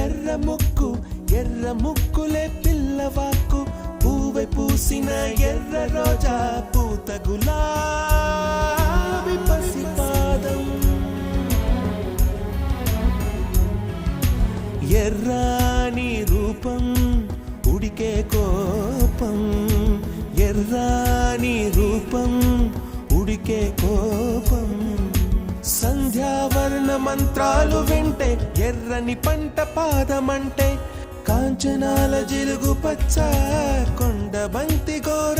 ఎర్ర ముక్కు ఎర్ర ముక్కులే పిల్లవాకు పూవై పూసిన ఎర్ర రోజా పూత గులాబీ పసిపాదం ఎర్రాని రూపం ఉడికే కోపం ఎర్రాని రూపం ఉడికే కోపం సంధ్యావర్ణ మంత్రాలు వింటే ఎర్రని పంట పాదమంటే కాంచనాల జిలుగు పచ్చ కొండ బంతి గోర